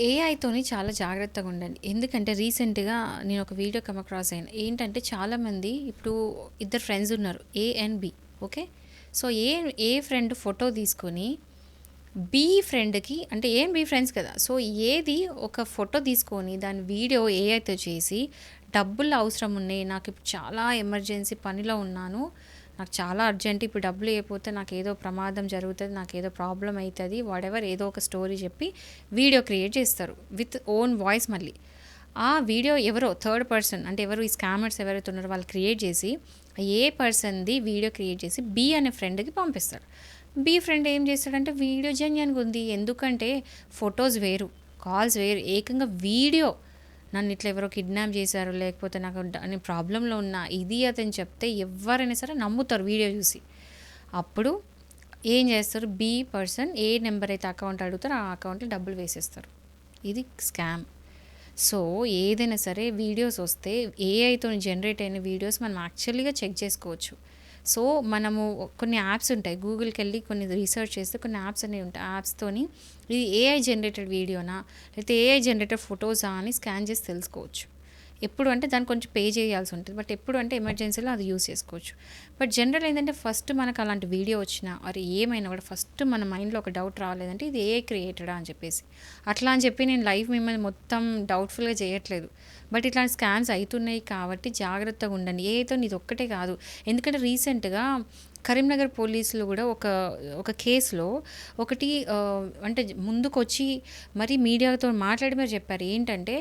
ఏఐతోని చాలా జాగ్రత్తగా ఉండండి. ఎందుకంటే రీసెంట్‌గా నేను ఒక వీడియో కమ్ అక్రాస్ అయ్యాను. ఏంటంటే చాలామంది ఇప్పుడు ఇద్దరు ఫ్రెండ్స్ ఉన్నారు. A and B. Okay. So A friend photo తీసుకొని బి ఫ్రెండ్‌కి అంటే ఏ అండ్ బి ఫ్రెండ్స్ కదా! సో ఏది ఒక ఫోటో తీసుకొని దాని వీడియో ఏఐతో చేసి డబ్బులు అవసరం ఉన్నాయి. నాకు ఇప్పుడు చాలా ఎమర్జెన్సీ పనిలో ఉన్నాను. నాకు చాలా అర్జెంట్ ఇప్పుడు డబ్బులు ఇవ్వకపోతే నాకేదో ప్రమాదం జరుగుతది. నాకేదో ప్రాబ్లమ్ అయితది. వాటెవర్ ఏదో ఒక స్టోరీ చెప్పి వీడియో క్రియేట్ చేస్తారు. విత్ ఓన్ వాయిస్ మళ్ళీ. ఆ వీడియో ఎవరో థర్డ్ పర్సన్ అంటే ఎవరు ఈ స్కామర్స్ ఎవరైతే ఉన్నారో వాళ్ళు క్రియేట్ చేసి ఏ పర్సన్‌ది వీడియో క్రియేట్ చేసి బి అనే ఫ్రెండ్‌కి పంపిస్తారు. బి ఫ్రెండ్ ఏం చేస్తాడంటే వీడియో జెన్యూన్‌గా ఉంది. ఎందుకంటే ఫోటోస్ వేరు, కాల్స్ వేరు. ఏకంగా వీడియో నన్ను ఇట్లా ఎవరో కిడ్నాప్ చేశారు, లేకపోతే నాకు నేను ప్రాబ్లంలో ఉన్నా ఇది అతను చెప్తే ఎవరైనా సరే నమ్ముతారు వీడియో చూసి. అప్పుడు ఏం చేస్తారు, బి పర్సన్ ఏ నెంబర్ అయితే అకౌంట్ అడుగుతారో ఆ అకౌంట్లో డబ్బులు వేసేస్తారు. ఇది స్కామ్. సో ఏదైనా సరే వీడియోస్ వస్తే ఏఐతో జనరేట్ అయిన వీడియోస్ మనం యాక్చువల్గా చెక్ చేసుకోవచ్చు. సో మనము కొన్ని యాప్స్ ఉంటాయి, గూగుల్కి వెళ్ళి కొన్ని రీసెర్చ్ చేస్తే కొన్ని యాప్స్ అనేవి ఉంటాయి. ఆ యాప్స్తోని ఇది ఏఐ జనరేటెడ్ వీడియోనా లేకపోతే ఏఐ జనరేటెడ్ ఫొటోసా అని స్కాన్ చేసి తెలుసుకోవచ్చు. ఎప్పుడు అంటే దానికి కొంచెం పే చేయాల్సి ఉంటుంది, బట్ ఎప్పుడు అంటే ఎమర్జెన్సీలో అది యూస్ చేసుకోవచ్చు. బట్ జనరల్ ఏంటంటే ఫస్ట్ మనకు అలాంటి వీడియో వచ్చినా అది ఏమైనా కూడా ఫస్ట్ మన మైండ్లో ఒక డౌట్ రాలేదంటే ఇది ఏఐ క్రియేటెడా అని చెప్పేసి. అట్లా అని చెప్పి నేను లైవ్ మిమ్మల్ని మొత్తం డౌట్ఫుల్గా చేయట్లేదు. బట్ ఇట్లాంటి స్కామ్స్ అవుతున్నాయి కాబట్టి జాగ్రత్తగా ఉండండి. ఏఐతో ఇది ఒక్కటే కాదు. ఎందుకంటే రీసెంట్గా కరీంనగర్ పోలీసులు కూడా ఒక కేసులో ఒకటి అంటే ముందుకొచ్చి మరి మీడియాతో మాట్లాడి మరి చెప్పారు. ఏంటంటే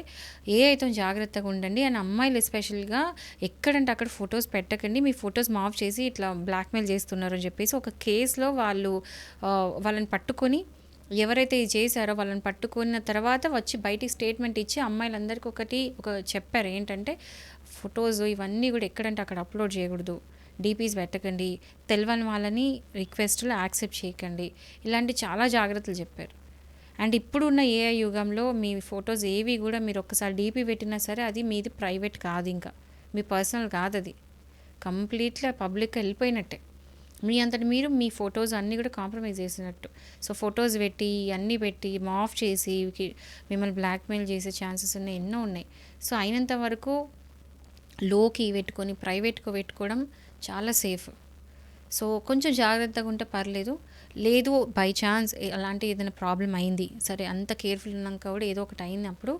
ఏఐతో జాగ్రత్తగా ఉండండి అని, అమ్మాయిలు ఎస్పెషల్గా ఎక్కడంటే అక్కడ ఫొటోస్ పెట్టకండి, మీ ఫొటోస్ మాఫ్ చేసి ఇట్లా బ్లాక్మెయిల్ చేస్తున్నారు అని చెప్పేసి ఒక కేసులో వాళ్ళని పట్టుకొని ఎవరైతే ఇది చేశారో వాళ్ళని పట్టుకున్న తర్వాత వచ్చి బయటికి స్టేట్మెంట్ ఇచ్చి అమ్మాయిలందరికీ ఒక చెప్పారు. ఏంటంటే ఫొటోస్ ఇవన్నీ కూడా ఎక్కడంటే అక్కడ అప్లోడ్ చేయకూడదు, డీపీస్ పెట్టకండి, తెలవని వాళ్ళని రిక్వెస్ట్లు యాక్సెప్ట్ చేయకండి, ఇలాంటి చాలా జాగ్రత్తలు చెప్పారు. అండ్ ఇప్పుడున్న ఏఐ యుగంలో మీ ఫొటోస్ ఏవి కూడా మీరు ఒక్కసారి డీపీ పెట్టినా సరే అది మీది ప్రైవేట్ కాదు, ఇంకా మీ పర్సనల్ కాదు, అది కంప్లీట్గా పబ్లిక్గా వెళ్ళిపోయినట్టే. మీ అంతటి మీరు మీ ఫొటోస్ అన్నీ కూడా కాంప్రమైజ్ చేసినట్టు. సో ఫొటోస్ పెట్టి అన్నీ పెట్టి మాఫ్ చేసి మిమ్మల్ని బ్లాక్మెయిల్ చేసే ఛాన్సెస్ ఉన్నాయి, ఎన్నో ఉన్నాయి. సో అయినంత వరకు లోకి పెట్టుకొని ప్రైవేట్గా పెట్టుకోవడం చాలా సేఫ్. సో కొంచెం జాగ్రత్తగా ఉంటే పర్లేదు. లేదు బై ఛాన్స్ అలాంటి ఏదైనా ప్రాబ్లం అయింది సరే, అంత కేర్ఫుల్ ఉన్నాక కూడా ఏదో ఒకటి అయినప్పుడు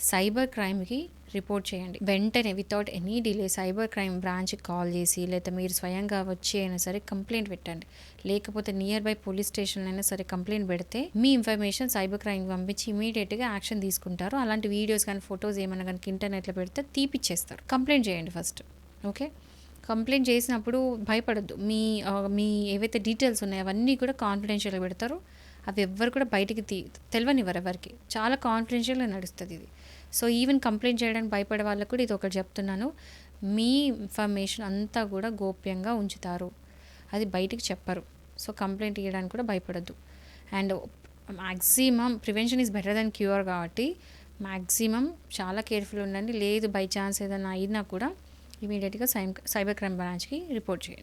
సైబర్ క్రైమ్కి రిపోర్ట్ చేయండి వెంటనే, without any delay. Cyber crime బ్రాంచ్కి కాల్ చేసి లేదా మీరు స్వయంగా వచ్చి అయినా సరే కంప్లైంట్ పెట్టండి. లేకపోతే నియర్ బై పోలీస్ స్టేషన్ అయినా సరే కంప్లైంట్ పెడితే మీ ఇన్ఫర్మేషన్ సైబర్ క్రైమ్కి పంపించి ఇమీడియట్గా యాక్షన్ తీసుకుంటారు. అలాంటి వీడియోస్ కానీ ఫొటోస్ ఏమైనా కానీ ఇంటర్నెట్లో పెడితే తీపిచ్చేస్తారు. కంప్లైంట్ చేయండి ఫస్ట్. ఓకే. కంప్లైంట్ చేసినప్పుడు భయపడద్దు. మీ ఏవైతే డీటెయిల్స్ ఉన్నాయో అవన్నీ కూడా కాన్ఫిడెన్షియల్గా పెడతారు. అవి ఎవ్వరు కూడా బయటికి తెలియనివ్వరు ఎవరికి. చాలా కాన్ఫిడెన్షియల్గా నడుస్తుంది ఇది. సో ఈవెన్ కంప్లైంట్ చేయడానికి భయపడే వాళ్ళకు కూడా ఇది ఒకటి చెప్తున్నాను, మీ ఇన్ఫర్మేషన్ అంతా కూడా గోప్యంగా ఉంచుతారు, అది బయటికి చెప్పరు. సో కంప్లైంట్ ఇవ్వడానికి కూడా భయపడద్దు. And maximum prevention is better than cure కాబట్టి మ్యాక్సిమం చాలా కేర్ఫుల్ ఉండండి. లేదు బై ఛాన్స్ ఏదైనా అయినా కూడా ఇమీడియట్గా సైబర్ క్రైమ్ బ్రాంచ్కి రిపోర్ట్ చేయండి.